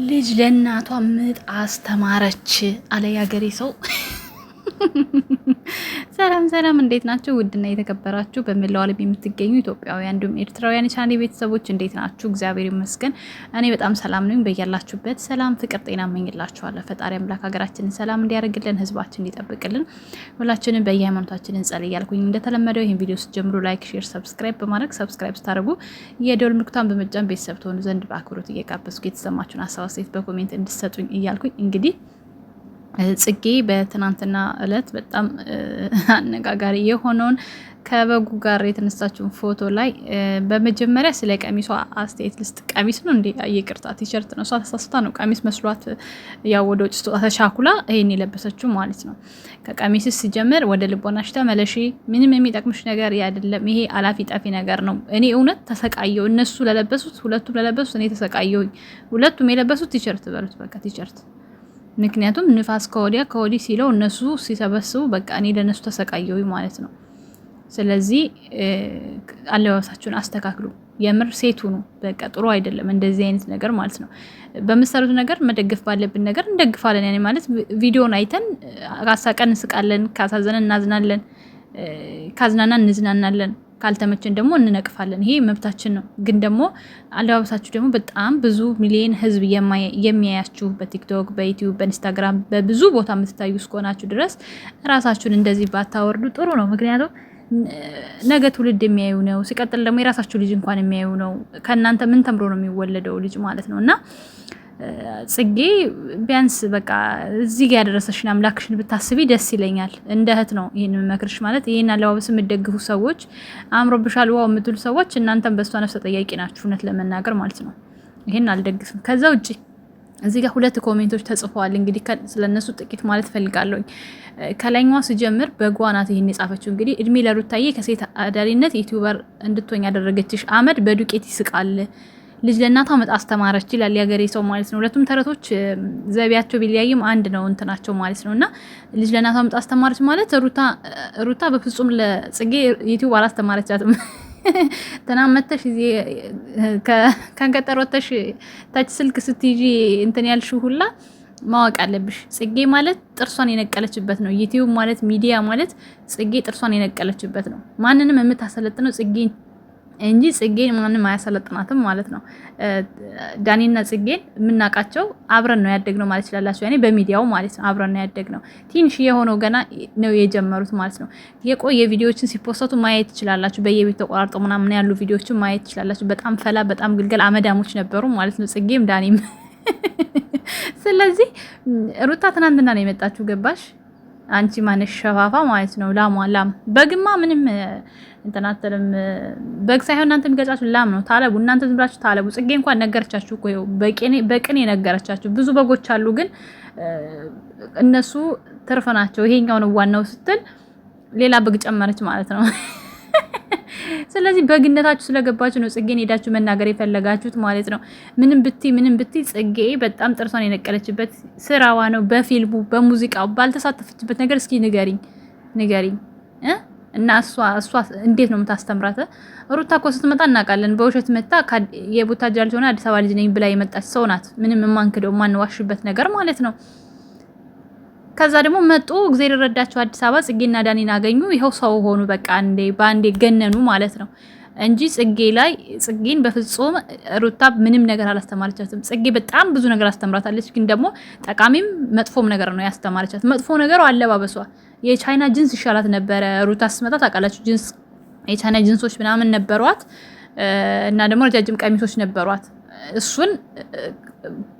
ልጅ ለእናቷ ምጥ አስተማረች አለ ያገሬ ሰው። ሰላም ሰላም፣ እንዴት ናችሁ? ውድና የተከበራችሁ በመላው ዓለም የምትገኙ ኢትዮጵያውያን እንዲሁም ኤርትራውያን የቻኔ ቤተሰቦች እንዴት ናችሁ? እግዚአብሔር ይመስገን እኔ በጣም ሰላም ነኝ። በያላችሁበት ሰላም፣ ፍቅር፣ ጤና እመኝላችኋለሁ። ፈጣሪ አምላክ ሀገራችንን ሰላም እንዲያደርግልን፣ ህዝባችን እንዲጠብቅልን ሁላችንን በየሃይማኖታችን እንጸልይ እያልኩኝ እንደተለመደው ይህን ቪዲዮ ስትጀምሩ ላይክ፣ ሼር፣ ሰብስክራይብ በማድረግ ሰብስክራይብ ስታደርጉ የደወል ምልክቱን በመጫን ቤተሰብ ትሆኑ ዘንድ በአክብሮት እየጋበዝኩ የተሰማችሁን ሀሳብ አስተያየት በኮሜንት እንድትሰጡኝ እያልኩኝ እንግዲህ ጽጌ በትናንትና እለት በጣም አነጋጋሪ የሆነውን ከበጉ ጋር የተነሳችውን ፎቶ ላይ በመጀመሪያ ስለ ቀሚሷ አስተያየት ልስጥ። ቀሚስ ነው እንዴ? ይቅርታ ቲሸርት ነው። እሷ ተሳስታ ነው ቀሚስ መስሏት ያው ወደ ውጭ ስትወጣ ተሻኩላ ይሄን የለበሰችው ማለት ነው። ከቀሚስ ሲጀምር ወደ ልቦናሽ ተመለሺ። ምንም የሚጠቅምሽ ነገር አይደለም። ይሄ አላፊ ጠፊ ነገር ነው። እኔ እውነት ተሰቃየው። እነሱ ለለበሱት፣ ሁለቱም ለለበሱት፣ እኔ ተሰቃየው። ሁለቱም የለበሱት ቲሸርት በሉት በቃ ቲሸርት። ምክንያቱም ንፋስ ከወዲያ ከወዲህ ሲለው እነሱ ሲሰበስቡ በቃ እኔ ለነሱ ተሰቃየው ማለት ነው። ስለዚህ አለባበሳችሁን አስተካክሉ። የምር ሴቱ ነው በቃ ጥሩ አይደለም እንደዚህ አይነት ነገር ማለት ነው። በምሰሩት ነገር መደገፍ ባለብን ነገር እንደግፋለን። ያኔ ማለት ቪዲዮን አይተን ካሳቀን እንስቃለን፣ ካሳዘነን እናዝናለን፣ ካዝናናን እንዝናናለን፣ ካልተመቸን ደግሞ እንነቅፋለን። ይሄ መብታችን ነው። ግን ደግሞ አለባበሳችሁ ደግሞ በጣም ብዙ ሚሊዮን ህዝብ የሚያያችሁ በቲክቶክ፣ በዩቲዩብ፣ በኢንስታግራም በብዙ ቦታ የምትታዩ እስከሆናችሁ ድረስ ራሳችሁን እንደዚህ ባታወርዱ ጥሩ ነው። ምክንያቱም ነገ ትውልድ የሚያዩ ነው። ሲቀጥል ደግሞ የራሳችሁ ልጅ እንኳን የሚያዩ ነው። ከእናንተ ምን ተምሮ ነው የሚወለደው ልጅ ማለት ነው። እና ጽጌ ቢያንስ በቃ እዚህ ጋር ያደረሰሽን አምላክሽን ብታስቢ ደስ ይለኛል። እንደ እህት ነው ይሄን መክርሽ። ማለት ይሄን አለባበስ የምትደግፉ ሰዎች፣ አምሮብሻል ዋው የምትሉ ሰዎች እናንተም በሷ ነፍስ ተጠያቂ ናችሁ፣ እውነት ለመናገር ማለት ነው። ይሄን አልደግፍም። ከዛ ውጪ እዚህ ጋር ሁለት ኮሜንቶች ተጽፈዋል። እንግዲህ ስለነሱ ጥቂት ማለት ፈልጋለሁ። ከላይኛዋ ስጀምር በጓናት ይሄን የጻፈችው እንግዲህ እድሜ ለሩታዬ ከሴት አዳሪነት ዩቲዩበር እንድትሆኝ ያደረገችሽ አመድ በዱቄት ይስቃል። ልጅ ለእናቷ ምጥ አስተማረች ይላል ያገሬ ሰው ማለት ነው። ሁለቱም ተረቶች ዘቢያቸው ቢለያይም አንድ ነው እንትናቸው ማለት ነው። እና ልጅ ለእናቷ ምጥ አስተማረች ማለት ሩታ በፍጹም ለጽጌ ዩቲዩብ አላስተማረቻትም። ተናመተሽ እዚህ ከገጠር ወጥተሽ ታች ስልክ ስትይጂ እንትን ያልሽው ሁላ ማወቅ አለብሽ። ጽጌ ማለት ጥርሷን የነቀለችበት ነው። ዩቲዩብ ማለት ሚዲያ ማለት ጽጌ ጥርሷን የነቀለችበት ነው። ማንንም የምታሰለጥነው ጽጌ እንጂ ጽጌን ማንም አያሰለጥናትም ማለት ነው። ዳኒና ጽጌን የምናውቃቸው አብረን ነው ያደግነው ማለት ይችላላችሁ። ያኔ በሚዲያው ማለት ነው አብረን ነው ያደግነው። ትንሽ የሆነው ገና ነው የጀመሩት ማለት ነው። የቆየ ቪዲዮዎችን ሲፖስቱ ማየት ትችላላችሁ። በየቤት ተቆራርጦ ምናምን ያሉ ቪዲዮዎችን ማየት ትችላላችሁ። በጣም ፈላ በጣም ግልገል አመዳሞች ነበሩ ማለት ነው ጽጌም ዳኒም። ስለዚህ ሩታ ትናንትና ነው የመጣችሁ ገባሽ? አንቺ ማነሽ ሸፋፋ ማለት ነው። ላም በግማ ምንም እንተናተለም በግ ሳይሆን እናንተ የሚገጫችሁ ላም ነው። ታለቡ እናንተ ዝም ብላችሁ ታለቡ። ጽጌ እንኳን ነገረቻችሁ እኮ በቅኔ ነገረቻችሁ። ብዙ በጎች አሉ ግን እነሱ ትርፍ ናቸው። ይሄኛው ነው ዋናው ስትል ሌላ በግ ጨመረች ማለት ነው። ስለዚህ በግነታችሁ ስለገባችሁ ነው ጽጌን ሄዳችሁ መናገር የፈለጋችሁት ማለት ነው። ምንም ብቲ ጽጌ በጣም ጥርሷን የነቀለችበት ስራዋ ነው። በፊልሙ በሙዚቃው ባልተሳተፈችበት ነገር እስኪ ንገሪኝ እና እሷ እንዴት ነው የምታስተምራት? ሩታ እኮ ስትመጣ እናውቃለን። በውሸት መጣ የቡታጅራ ልጅ ሆነ አዲስ አበባ ልጅ ነኝ ብላ የመጣች ሰው ናት። ምንም የማንክደው የማንዋሽበት ነገር ማለት ነው። ከዛ ደግሞ መጡ እግዚአብሔር ረዳቸው አዲስ አበባ ጽጌና ዳኒን አገኙ። ይኸው ሰው ሆኑ። በቃ በአንዴ ገነኑ ማለት ነው እንጂ ጽጌን በፍጹም ሩታ ምንም ነገር አላስተማረቻትም። ጽጌ በጣም ብዙ ነገር አስተምራታለች። ግን ደግሞ ጠቃሚም መጥፎም ነገር ነው ያስተማረቻት። መጥፎ ነገሩ አለባበሷ የቻይና ጅንስ ይሻላት ነበረ። ሩታ ስትመጣ ታውቃላችሁ ጅንስ የቻይና ጅንሶች ምናምን ነበሯት እና ደግሞ ረጃጅም ቀሚሶች ነበሯት። እሱን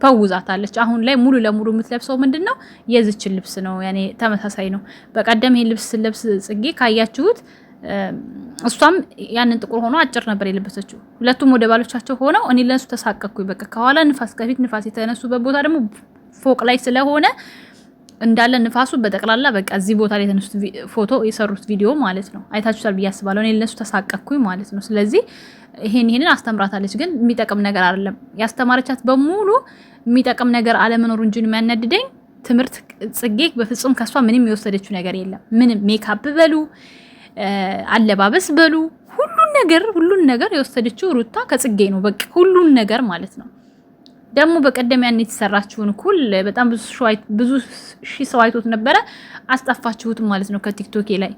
ፈውዛታለች። አሁን ላይ ሙሉ ለሙሉ የምትለብሰው ምንድነው የዝችን ልብስ ነው። ያኔ ተመሳሳይ ነው። በቀደም ይሄን ልብስ ስለብስ ጽጌ ካያችሁት እሷም ያንን ጥቁር ሆኖ አጭር ነበር የለበሰችው። ሁለቱም ወደ ባሎቻቸው ሆነው እኔ ለነሱ ተሳቀኩኝ። በቃ ከኋላ ንፋስ ከፊት ንፋስ የተነሱበት ቦታ ደግሞ ፎቅ ላይ ስለሆነ እንዳለ ንፋሱ በጠቅላላ በቃ እዚህ ቦታ ላይ የተነሱት ፎቶ የሰሩት ቪዲዮ ማለት ነው። አይታችሁታል ብዬ አስባለሁ። እኔ ለነሱ ተሳቀኩኝ ማለት ነው። ስለዚህ ይሄንን አስተምራታለች። ግን የሚጠቅም ነገር አይደለም ያስተማረቻት በሙሉ የሚጠቅም ነገር አለመኖሩ እንጂ የሚያናድደኝ ትምህርት ጽጌ በፍጹም ከሷ ምንም የወሰደችው ነገር የለም። ምንም ሜካፕ በሉ አለባበስ በሉ ሁሉን ነገር የወሰደችው ሩታ ከጽጌ ነው። በቃ ሁሉን ነገር ማለት ነው። ደግሞ በቀደም ያን የተሰራችውን ኩል በጣም ብዙ ሺህ ሰው አይቶት ነበረ። አስጠፋችሁት ማለት ነው ከቲክቶክ ላይ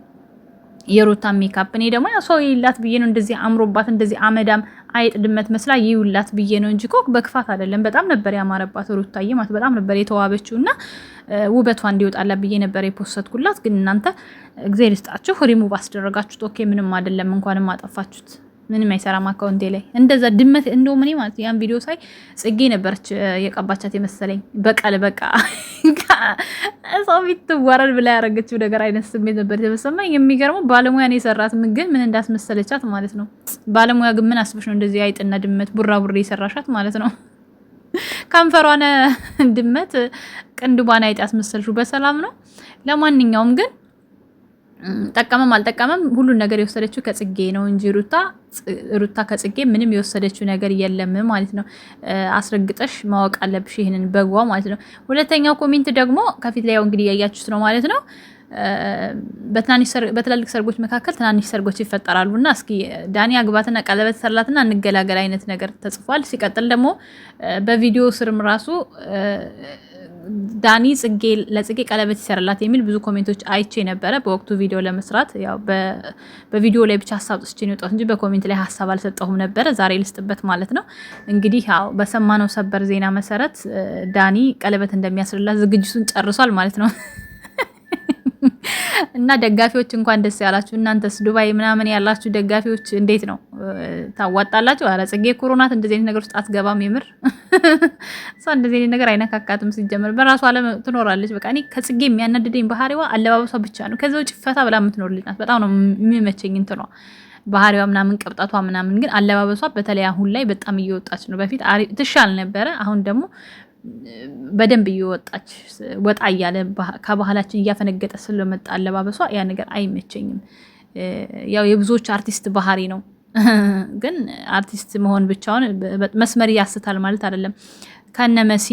የሩታ ሜካፕ። እኔ ደግሞ ያው ሰው ይላት ብዬ ነው እንደዚህ አምሮባት እንደዚህ አመዳም አይጥ ድመት መስላ ይውላት ብዬ ነው እንጂ እኮ በክፋት አይደለም። በጣም ነበር ያማረባት ሩታዬ ማለት በጣም ነበር የተዋበችውና ውበቷ እንዲወጣላት ብዬ ነበር የፖስተትኩላት። ግን እናንተ እግዚአብሔር ይስጣችሁ ሪሙቭ አስደረጋችሁት። ኦኬ ምንም አይደለም፣ እንኳንም አጠፋችሁት። ምንም አይሰራም አካውንቴ ላይ እንደዛ ድመት እንደውም እኔ ማለት ያን ቪዲዮ ሳይ ጽጌ ነበረች የቀባቻት የመሰለኝ በቀል በቃ ሰው ፊት ትዋረድ ብላ ያደረገችው ነገር አይነት ስሜት ነበር የተሰማኝ። የሚገርመው ባለሙያ ነው የሰራት ግን ምን እንዳስመሰለቻት ማለት ነው። ባለሙያ ግን ምን አስበሽ ነው እንደዚህ አይጥና ድመት ቡራቡሬ የሰራሻት ማለት ነው። ከንፈሯን ድመት ቅንድቧን አይጥ ያስመሰልሽው በሰላም ነው። ለማንኛውም ግን ጠቀመም አልጠቀመም ሁሉን ነገር የወሰደችው ከጽጌ ነው እንጂ ሩታ ከጽጌ ምንም የወሰደችው ነገር የለም ማለት ነው። አስረግጠሽ ማወቅ አለብሽ ይሄንን በጓ ማለት ነው። ሁለተኛው ኮሜንት ደግሞ ከፊት ላይ እንግዲህ ያያችሁት ነው ማለት ነው። በትላልቅ ሰርጎች መካከል ትናንሽ ሰርጎች ይፈጠራሉና እስኪ ዳኒ አግባትና ቀለበት ሰርላትና እንገላገል አይነት ነገር ተጽፏል። ሲቀጥል ደግሞ በቪዲዮ ስርም ራሱ ዳኒ ለጽጌ ቀለበት ይሰራላት የሚል ብዙ ኮሜንቶች አይቼ ነበረ። በወቅቱ ቪዲዮ ለመስራት ያው በቪዲዮ ላይ ብቻ ሀሳብ ጥስቼ ነው የወጣሁት እንጂ በኮሜንት ላይ ሀሳብ አልሰጠሁም ነበረ። ዛሬ ልስጥበት ማለት ነው። እንግዲህ ያው በሰማነው ሰበር ዜና መሰረት ዳኒ ቀለበት እንደሚያስርላት ዝግጅቱን ጨርሷል ማለት ነው። እና ደጋፊዎች እንኳን ደስ ያላችሁ። እናንተስ ዱባይ ምናምን ያላችሁ ደጋፊዎች እንዴት ነው ታዋጣላችሁ? ኧረ ጽጌ ኮሮናት እንደዚህ አይነት ነገር ውስጥ አትገባም። የምር እሷ እንደዚህ አይነት ነገር አይነካካትም። ሲጀምር በራሷ ዓለም ትኖራለች። በቃ እኔ ከጽጌ የሚያናድደኝ ባህሪዋ አለባበሷ ብቻ ነው። ከዛ ውጭ ፈታ ብላ የምትኖር ልጅ ናት። በጣም ነው የሚመቸኝ እንትኗ ባህሪዋ ምናምን ቅብጠቷ ምናምን። ግን አለባበሷ በተለይ አሁን ላይ በጣም እየወጣች ነው። በፊት ትሻል ነበረ። አሁን ደግሞ በደንብ እየወጣች ወጣ እያለ ከባህላችን እያፈነገጠ ስለመጣ አለባበሷ ያ ነገር አይመቸኝም። ያው የብዙዎች አርቲስት ባህሪ ነው። ግን አርቲስት መሆን ብቻውን መስመር ያስታል ማለት አይደለም። ከነመሲ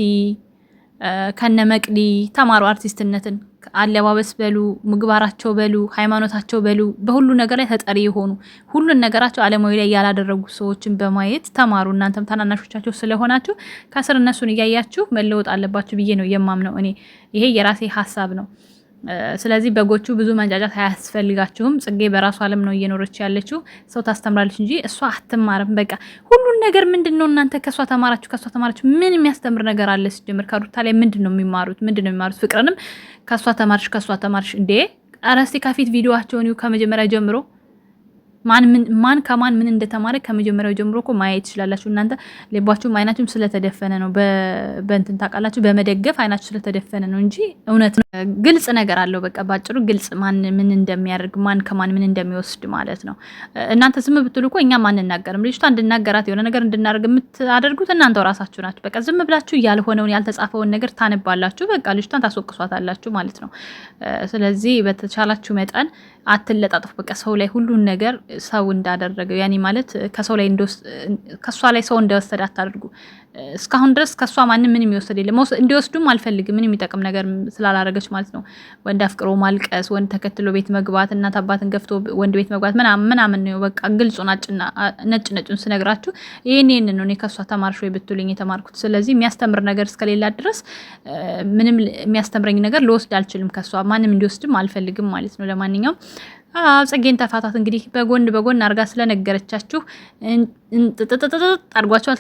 ከነመቅዲ ተማሩ አርቲስትነትን። አለባበስ በሉ ምግባራቸው በሉ ሃይማኖታቸው በሉ በሁሉ ነገር ላይ ተጠሪ የሆኑ ሁሉን ነገራቸው ዓለማዊ ላይ ያላደረጉ ሰዎችን በማየት ተማሩ። እናንተም ታናናሾቻቸው ስለሆናችሁ ከስር እነሱን እያያችሁ መለወጥ አለባችሁ ብዬ ነው የማምነው እኔ። ይሄ የራሴ ሀሳብ ነው። ስለዚህ በጎቹ ብዙ መንጫጫት አያስፈልጋችሁም። ጽጌ በራሷ ዓለም ነው እየኖረች ያለችው። ሰው ታስተምራለች እንጂ እሷ አትማርም። በቃ ሁሉን ነገር ምንድነው እናንተ ከሷ ተማራችሁ ምን የሚያስተምር ነገር አለ? ሲጀምር ከሩታ ላይ ምንድነው የሚማሩት? ፍቅርንም ከሷ ተማርሽ እንዴ? ኧረ እስኪ ከፊት ቪዲዮአቸውን ከመጀመሪያ ጀምሮ ማን ከማን ምን እንደተማረ ከመጀመሪያው ጀምሮ እኮ ማየት ትችላላችሁ። እናንተ ልባችሁም አይናችሁም ስለተደፈነ ነው። በእንትን ታውቃላችሁ፣ በመደገፍ አይናችሁ ስለተደፈነ ነው እንጂ እውነት ነው። ግልጽ ነገር አለው። በቃ ባጭሩ ግልጽ ማን ምን እንደሚያደርግ ማን ከማን ምን እንደሚወስድ ማለት ነው። እናንተ ዝም ብትሉ እኮ እኛም አንናገርም። ልጅቷ እንድናገራት የሆነ ነገር እንድናደርግ የምታደርጉት እናንተው ራሳችሁ ናችሁ። በቃ ዝም ብላችሁ ያልሆነውን ያልተጻፈውን ነገር ታነባላችሁ። በቃ ልጅቷን ታስወቅሷታላችሁ ማለት ነው። ስለዚህ በተቻላችሁ መጠን አትለጣጥፉ። በቃ ሰው ላይ ሁሉን ነገር ሰው እንዳደረገው ያኔ ማለት ከሷ ላይ ሰው እንደወሰደ አታድርጉ። እስካሁን ድረስ ከሷ ማንም ምንም ይወሰድ የለም። እንዲወስዱም አልፈልግም። ምንም የሚጠቅም ነገር ስላላረገች ማለት ነው። ወንድ አፍቅሮ ማልቀስ፣ ወንድ ተከትሎ ቤት መግባት፣ እናት አባትን ገፍቶ ወንድ ቤት መግባት ምናምን ነው። በቃ ግልጹን ነጩን ስነግራችሁ ይሄን ነው እኔ ከሷ ተማርሽ ወይ ብትሉኝ የተማርኩት። ስለዚህ የሚያስተምር ነገር እስከሌላ ድረስ ምንም የሚያስተምረኝ ነገር ልወስድ አልችልም ከሷ። ማንም እንዲወስድም አልፈልግም ማለት ነው። ለማንኛውም ጽጌን ተፋታት እንግዲህ በጎን አርጋ ስለነገረቻችሁ አርጓቸዋል።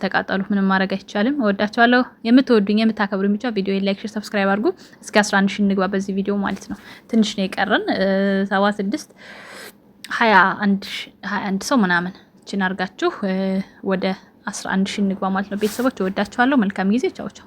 ተቃጠሉ። ምንም ማድረግ አይቻልም። እወዳቸዋለሁ። የምትወዱኝ የምታከብሩኝ ብቻ ቪዲዮ ላይክ፣ ሼር፣ ሰብስክራይብ አድርጉ። እስከ 11 ሺህ እንግባ በዚህ ቪዲዮ ማለት ነው። ትንሽ ነው የቀረን 76 21 ሰው ምናምን እችን አርጋችሁ ወደ 11 ሺህ እንግባ ማለት ነው። ቤተሰቦች እወዳቸዋለሁ። መልካም ጊዜ። ቻው ቻው።